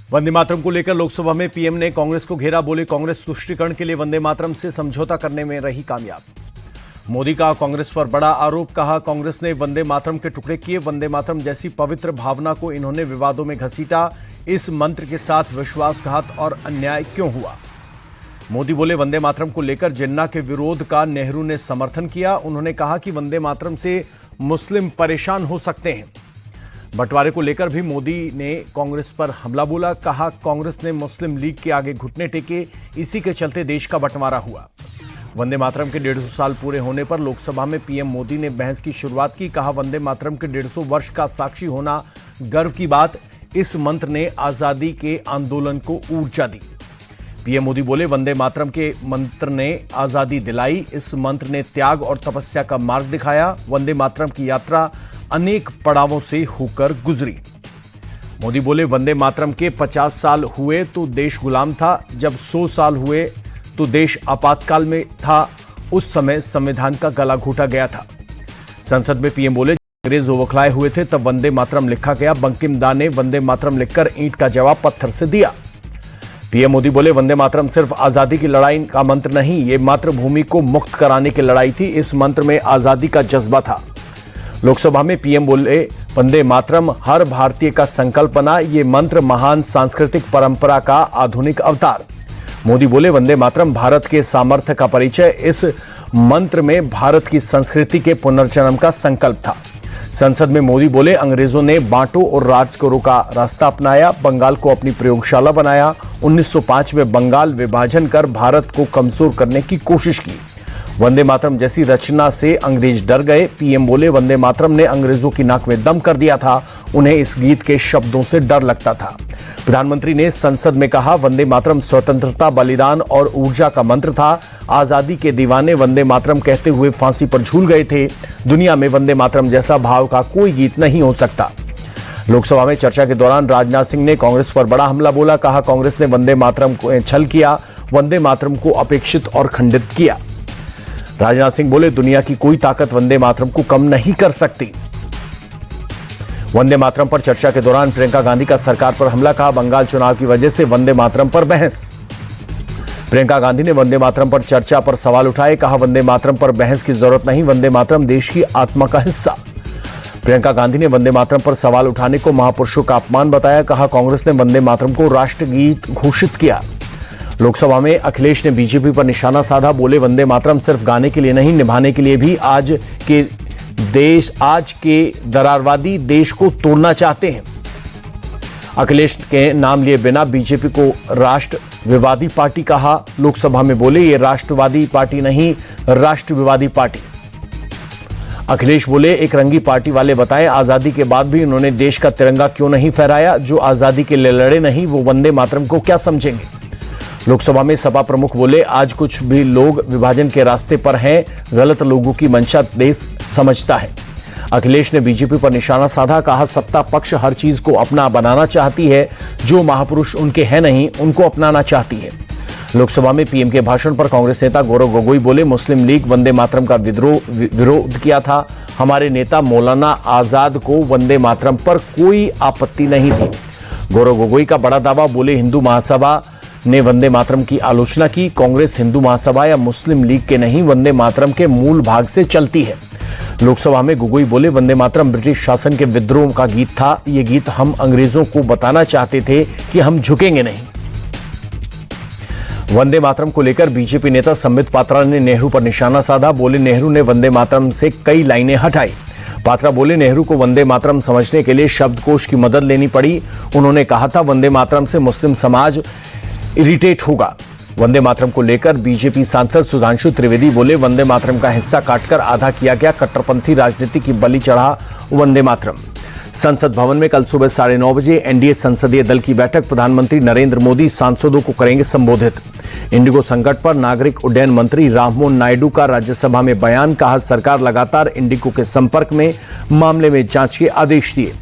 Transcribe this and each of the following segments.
वंदे मातरम को लेकर लोकसभा में पीएम ने कांग्रेस को घेरा। बोले कांग्रेस तुष्टीकरण के लिए वंदे मातरम से समझौता करने में रही कामयाब। मोदी का कांग्रेस पर बड़ा आरोप। कहा कांग्रेस ने वंदे मातरम के टुकड़े किए। वंदे मातरम जैसी पवित्र भावना को इन्होंने विवादों में घसीटा। इस मंत्र के साथ विश्वासघात और अन्याय क्यों हुआ? मोदी बोले वंदे मातरम को लेकर जिन्ना के विरोध का नेहरू ने समर्थन किया। उन्होंने कहा कि वंदे मातरम से मुस्लिम परेशान हो सकते हैं। बंटवारे को लेकर भी मोदी ने कांग्रेस पर हमला बोला। कहा कांग्रेस ने मुस्लिम लीग के आगे घुटने टेके, इसी के चलते देश का बंटवारा हुआ। वंदे मातरम के 150 साल पूरे होने पर लोकसभा में पीएम मोदी ने बहस की शुरुआत की। कहा वंदे मातरम के 150 वर्ष का साक्षी होना गर्व की बात। इस मंत्र ने आजादी के आंदोलन को ऊर्जा दी। पीएम मोदी बोले वंदे मातरम के मंत्र ने आजादी दिलाई। इस मंत्र ने त्याग और तपस्या का मार्ग दिखाया। वंदे मातरम की यात्रा अनेक पड़ावों से होकर गुजरी। मोदी बोले वंदे मातरम के 50 साल हुए तो देश गुलाम था। जब 100 साल हुए तो देश आपातकाल में था। उस समय संविधान का गला घोटा गया था। संसद में पीएम बोले अंग्रेज बौखलाए हुए थे तब वंदे मातरम लिखा गया। बंकिम दा ने वंदे मातरम लिखकर ईंट का जवाब पत्थर से दिया। पीएम मोदी बोले वंदे मातरम सिर्फ आजादी की लड़ाई का मंत्र नहीं, ये मातृभूमि को मुक्त कराने की लड़ाई थी। इस मंत्र में आजादी का जज्बा था। लोकसभा में पीएम बोले वंदे मातरम हर भारतीय का संकल्प बना। ये मंत्र महान सांस्कृतिक परंपरा का आधुनिक अवतार। मोदी बोले वंदे मातरम भारत के सामर्थ्य का परिचय। इस मंत्र में भारत की संस्कृति के पुनर्जन्म का संकल्प था। संसद में मोदी बोले अंग्रेजों ने बांटो और राज करो का रास्ता अपनाया। बंगाल को अपनी प्रयोगशाला बनाया। 1905 में बंगाल विभाजन कर भारत को कमजोर करने की कोशिश की। वंदे मातरम जैसी रचना से अंग्रेज डर गए। पीएम बोले वंदे मातरम ने अंग्रेजों की नाक में दम कर दिया था। उन्हें इस गीत के शब्दों से डर लगता था। प्रधानमंत्री ने संसद में कहा वंदे मातरम स्वतंत्रता, बलिदान और ऊर्जा का मंत्र था। आजादी के दीवाने वंदे मातरम कहते हुए फांसी पर झूल गए थे। दुनिया में वंदे मातरम जैसा भाव का कोई गीत नहीं हो सकता। लोकसभा में चर्चा के दौरान राजनाथ सिंह ने कांग्रेस पर बड़ा हमला बोला। कहा कांग्रेस ने वंदे मातरम को छल किया, वंदे मातरम को अपेक्षित और खंडित किया। राजनाथ सिंह बोले दुनिया की कोई ताकत वंदे मातरम को कम नहीं कर सकती। वंदे मातरम पर चर्चा के दौरान प्रियंका गांधी का सरकार पर हमला। कहा बंगाल चुनाव की वजह से वंदे मातरम पर बहस। प्रियंका गांधी ने वंदे मातरम पर चर्चा पर सवाल उठाए। कहा वंदे मातरम पर बहस की जरूरत नहीं, वंदे मातरम देश की आत्मा का हिस्सा। प्रियंका गांधी ने वंदे मातरम पर सवाल उठाने को महापुरुषों का अपमान बताया। कहा कांग्रेस ने वंदे मातरम को राष्ट्रगीत घोषित किया। लोकसभा में अखिलेश ने बीजेपी पर निशाना साधा। बोले वंदे मातरम सिर्फ गाने के लिए नहीं, निभाने के लिए भी। आज के दरारवादी देश को तोड़ना चाहते हैं। अखिलेश के नाम लिए बिना बीजेपी को राष्ट्रवादी पार्टी कहा। लोकसभा में बोले ये राष्ट्रवादी पार्टी नहीं, राष्ट्रविवादी पार्टी। अखिलेश बोले एक रंगी पार्टी वाले बताएं आजादी के बाद भी उन्होंने देश का तिरंगा क्यों नहीं फहराया। जो आजादी के लिए लड़े नहीं वो वंदे मातरम को क्या समझेंगे। लोकसभा में सपा प्रमुख बोले आज कुछ भी लोग विभाजन के रास्ते पर हैं। गलत लोगों की मंशा देश समझता है। अखिलेश ने बीजेपी पर निशाना साधा। कहा सत्ता पक्ष हर चीज को अपना बनाना चाहती है। जो महापुरुष उनके हैं नहीं, उनको अपनाना चाहती है। लोकसभा में पीएम के भाषण पर कांग्रेस नेता गौरव गोगोई बोले मुस्लिम लीग वंदे मातरम का विरोध किया था। हमारे नेता मौलाना आजाद को वंदे मातरम पर कोई आपत्ति नहीं थी। गौरव गोगोई का बड़ा दावा। बोले हिंदू महासभा ने वंदे मातरम की आलोचना की। कांग्रेस हिंदू महासभा या मुस्लिम लीग के नहीं, वंदे मातरम के मूल भाग से चलती है। लोकसभा में गोगोई बोले वंदे मातरम ब्रिटिश शासन के विद्रोह का गीत था। ये गीत हम अंग्रेजों को बताना चाहते थे कि हम झुकेंगे नहीं। वंदे मातरम को लेकर बीजेपी नेता संबित पात्रा ने नेहरू पर निशाना साधा। बोले नेहरू ने वंदे मातरम से कई लाइनें हटाई। पात्रा बोले नेहरू को वंदे मातरम समझने के लिए शब्दकोश की मदद लेनी पड़ी। उन्होंने कहा था वंदे मातरम से मुस्लिम समाज इरिटेट होगा। वंदे मातरम को लेकर बीजेपी सांसद सुधांशु त्रिवेदी बोले वंदे मातरम का हिस्सा काटकर आधा किया गया। कट्टरपंथी राजनीति की बलि चढ़ा वंदे मातरम। संसद भवन में कल सुबह 9:30 बजे एनडीए संसदीय दल की बैठक। प्रधानमंत्री नरेंद्र मोदी सांसदों को करेंगे संबोधित। इंडिगो संकट पर नागरिक उड्डयन मंत्री राममोहन नायडू का राज्यसभा में बयान। कहा सरकार लगातार इंडिगो के संपर्क में, मामले में जांच के आदेश दिए।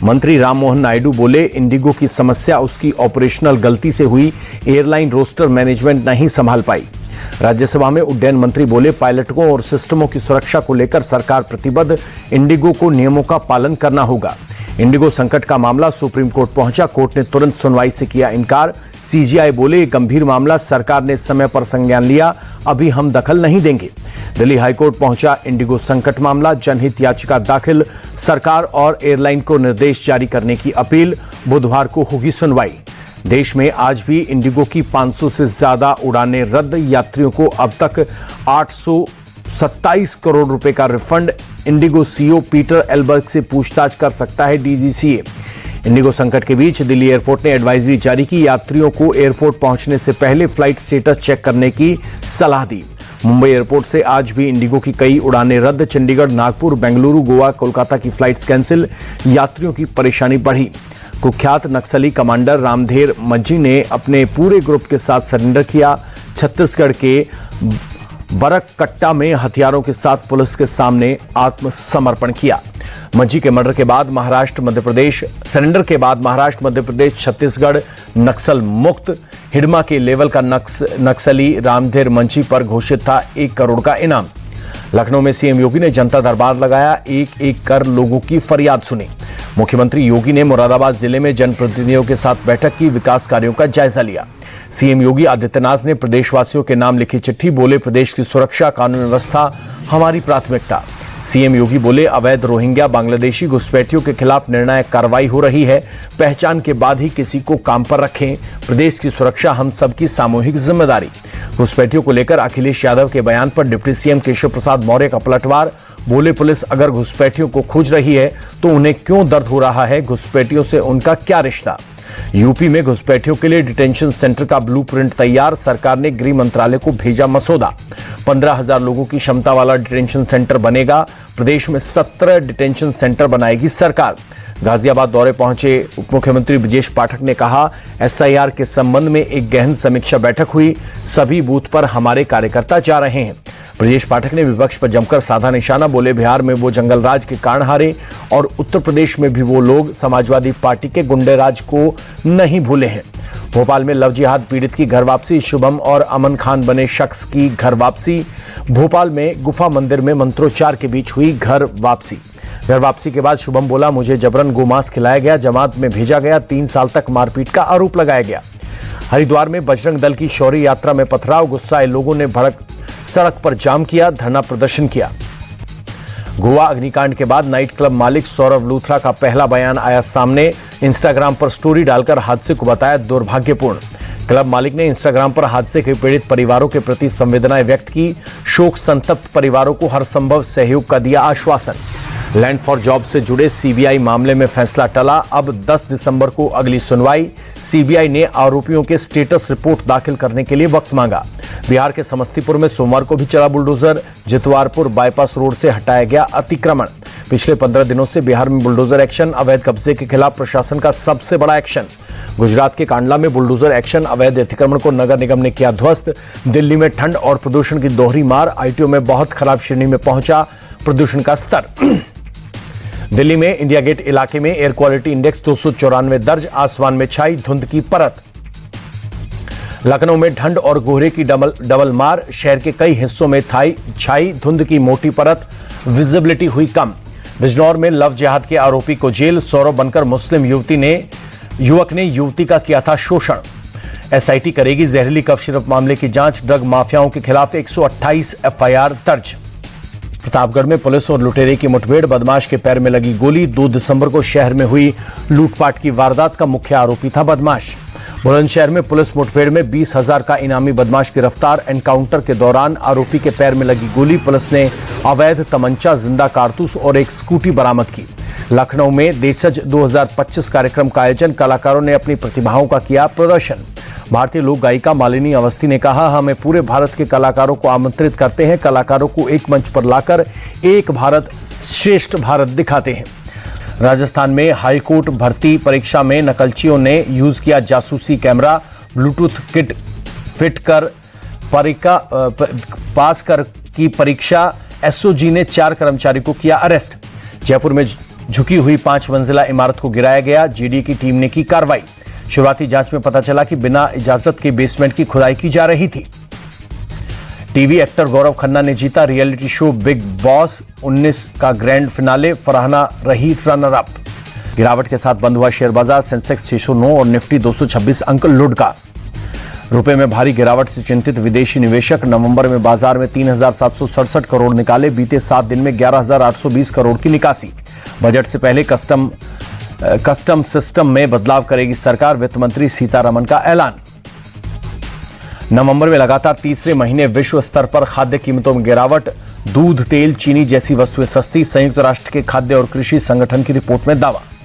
मंत्री राममोहन नायडू बोले इंडिगो की समस्या उसकी ऑपरेशनल गलती से हुई। एयरलाइन रोस्टर मैनेजमेंट नहीं संभाल पाई। राज्यसभा में उड्डयन मंत्री बोले पायलटों और सिस्टमों की सुरक्षा को लेकर सरकार प्रतिबद्ध। इंडिगो को नियमों का पालन करना होगा। इंडिगो संकट का मामला सुप्रीम कोर्ट पहुंचा, कोर्ट ने तुरंत सुनवाई से किया इनकार। सीजीआई बोले, गंभीर मामला, सरकार ने समय पर संज्ञान लिया, अभी हम दखल नहीं देंगे। दिल्ली हाईकोर्ट पहुंचा इंडिगो संकट मामला, जनहित याचिका दाखिल, सरकार और एयरलाइन को निर्देश जारी करने की अपील, बुधवार को होगी सुनवाई। देश में आज भी इंडिगो की 500 से ज्यादा उड़ानें रद्द, यात्रियों को अब तक 827 करोड़ रुपए का रिफंड। इंडिगो सीईओ पीटर एल्बर्ग से पूछताछ कर सकता है डीजीसीए। इंडिगो संकट के बीच दिल्ली एयरपोर्ट ने एडवाइजरी जारी की, यात्रियों को एयरपोर्ट पहुंचने से पहले फ्लाइट स्टेटस चेक करने की सलाह दी। मुंबई एयरपोर्ट से आज भी इंडिगो की कई उड़ानें रद्द, चंडीगढ़, नागपुर, बेंगलुरु, गोवा, कोलकाता की फ्लाइट्स कैंसिल, यात्रियों की परेशानी बढ़ी। कुख्यात नक्सली कमांडर रामधेर मज्जी ने अपने पूरे ग्रुप के साथ सरेंडर किया। छत्तीसगढ़ के बरकट्टा में हथियारों के साथ पुलिस के सामने आत्मसमर्पण किया। मज्जी के मर्डर के बाद महाराष्ट्र मध्य प्रदेश छत्तीसगढ़ नक्सल मुक्त। हिडमा के लेवल का नक्सली रामधेर मज्जी पर घोषित था 1 करोड़ का इनाम। लखनऊ में सीएम योगी ने जनता दरबार लगाया, एक एक कर लोगों की फरियाद सुनी। मुख्यमंत्री योगी ने मुरादाबाद जिले में जनप्रतिनिधियों के साथ बैठक की, विकास कार्यों का जायजा लिया। सीएम योगी आदित्यनाथ ने प्रदेशवासियों के नाम लिखी चिट्ठी, बोले प्रदेश की सुरक्षा, कानून व्यवस्था हमारी प्राथमिकता। सीएम योगी बोले, अवैध रोहिंग्या बांग्लादेशी घुसपैठियों के खिलाफ निर्णायक कार्रवाई हो रही है, पहचान के बाद ही किसी को काम पर रखें, प्रदेश की सुरक्षा हम सबकी सामूहिक जिम्मेदारी। घुसपैठियों को लेकर अखिलेश यादव के बयान पर डिप्टी सीएम केशव प्रसाद मौर्य का पलटवार, बोले पुलिस अगर घुसपैठियों को खोज रही है तो उन्हें क्यों दर्द हो रहा है, घुसपैठियों से उनका क्या रिश्ता। यूपी में घुसपैठियों के लिए डिटेंशन सेंटर का ब्लूप्रिंट तैयार, सरकार ने गृह मंत्रालय को भेजा मसौदा। 15,000 लोगों की क्षमता वाला डिटेंशन सेंटर बनेगा, प्रदेश में 17 डिटेंशन सेंटर बनाएगी सरकार। गाजियाबाद दौरे पहुंचे उप मुख्यमंत्री ब्रजेश पाठक ने कहा, एसआईआर के संबंध में एक गहन समीक्षा बैठक हुई, सभी बूथ पर हमारे कार्यकर्ता जा रहे हैं। ब्रजेश पाठक ने विपक्ष पर जमकर साधा निशाना, बोले बिहार में वो जंगल राज के कारण हारे और उत्तर प्रदेश में भी वो लोग समाजवादी पार्टी के गुंडेराज को नहीं भूले हैं। भोपाल में लव जिहाद पीड़ित की घर वापसी, शुभम और अमन खान बने शख्स की घर वापसी। भोपाल में गुफा मंदिर में मंत्रोच्चार के बीच हुई घर वापसी। घर वापसी के बाद शुभम बोला, मुझे जबरन गोमांस खिलाया गया, जमात में भेजा गया, 3 साल तक मारपीट का आरोप लगाया गया। हरिद्वार में बजरंग दल की शौर्य यात्रा में पथराव, गुस्साए लोगों ने सड़क पर जाम किया, धरना प्रदर्शन किया। गोवा अग्निकांड के बाद नाइट क्लब मालिक सौरव लूथरा का पहला बयान आया सामने, इंस्टाग्राम पर स्टोरी डालकर हादसे को बताया दुर्भाग्यपूर्ण। क्लब मालिक ने इंस्टाग्राम पर हादसे के पीड़ित परिवारों के प्रति संवेदनाएं व्यक्त की, शोक संतप्त परिवारों को हर संभव सहयोग का दिया आश्वासन। लैंड फॉर जॉब से जुड़े सीबीआई मामले में फैसला टला, अब 10 दिसंबर को अगली सुनवाई। सीबीआई ने आरोपियों के स्टेटस रिपोर्ट दाखिल करने के लिए वक्त मांगा। बिहार के समस्तीपुर में सोमवार को भी चला बुलडोजर, जितवारपुर बाईपास रोड से हटाया गया अतिक्रमण। पिछले 15 दिनों से बिहार में बुलडोजर एक्शन, अवैध कब्जे के खिलाफ प्रशासन का सबसे बड़ा एक्शन। गुजरात के कांडला में बुलडोजर एक्शन, अवैध अतिक्रमण को नगर निगम ने किया ध्वस्त। दिल्ली में ठंड और प्रदूषण की दोहरी मार, आईटीओ में बहुत खराब श्रेणी में पहुंचा प्रदूषण का स्तर। दिल्ली में इंडिया गेट इलाके में एयर क्वालिटी इंडेक्स 294 दर्ज, आसमान में छाई धुंध की परत। लखनऊ में ठंड और कोहरे की डबल मार, शहर के कई हिस्सों में छाई धुंध की मोटी परत, विजिबिलिटी हुई कम। बिजनौर में लव जिहाद के आरोपी को जेल, सौरव बनकर मुस्लिम युवक ने युवती का किया था शोषण। एसआईटी करेगी जहरीली कफ सिरप मामले की जांच, ड्रग माफियाओं के खिलाफ 128 एफआईआर दर्ज। प्रतापगढ़ में पुलिस और लुटेरे की मुठभेड़, बदमाश के पैर में लगी गोली। 2 दिसंबर को शहर में हुई लूटपाट की वारदात का मुख्य आरोपी था बदमाश। बुलंदशहर में पुलिस मुठभेड़ में 20,000 का इनामी बदमाश गिरफ्तार, एनकाउंटर के दौरान आरोपी के पैर में लगी गोली, पुलिस ने अवैध तमंचा, जिंदा कारतूस और एक स्कूटी बरामद की। लखनऊ में देशज 2025 कार्यक्रम का आयोजन, कलाकारों ने अपनी प्रतिभाओं का किया प्रदर्शन। भारतीय लोक गायिका मालिनी अवस्थी ने कहा, हमें पूरे भारत के कलाकारों को आमंत्रित करते हैं, कलाकारों को एक मंच पर लाकर एक भारत श्रेष्ठ भारत दिखाते हैं। राजस्थान में हाईकोर्ट भर्ती परीक्षा में नकलचियों ने यूज किया जासूसी कैमरा, ब्लूटूथ किट फिट कर पास कर की परीक्षा, एसओजी ने 4 कर्मचारी को किया अरेस्ट। जयपुर में झुकी हुई 5 मंजिला इमारत को गिराया गया, जीडी की टीम ने की कार्रवाई। शुरुआती जांच में पता चला कि बिना इजाजत के बेसमेंट की खुदाई की जा रही थी। टीवी एक्टर गौरव खन्ना ने जीता रियलिटी शो बिग बॉस 19 का ग्रैंड फिनाले, फरहाना रही रनर अप। गिरावट के साथ बंद हुआ शेयर बाजार। सेंसेक्स 609 और निफ्टी 226 अंक लुढ़का। रुपए में भारी गिरावट से चिंतित विदेशी निवेशक। नवंबर में बाजार में 3,767 करोड़ निकाले। बीते 7 दिन में 11,820 करोड़ की निकासी। बजट से पहले कस्टम सिस्टम में बदलाव करेगी सरकार। वित्त मंत्री सीतारमण का ऐलान। नवंबर में लगातार तीसरे महीने विश्व स्तर पर खाद्य कीमतों में गिरावट। दूध, तेल, चीनी जैसी वस्तुएं सस्ती। संयुक्त राष्ट्र के खाद्य और कृषि संगठन की रिपोर्ट में दावा।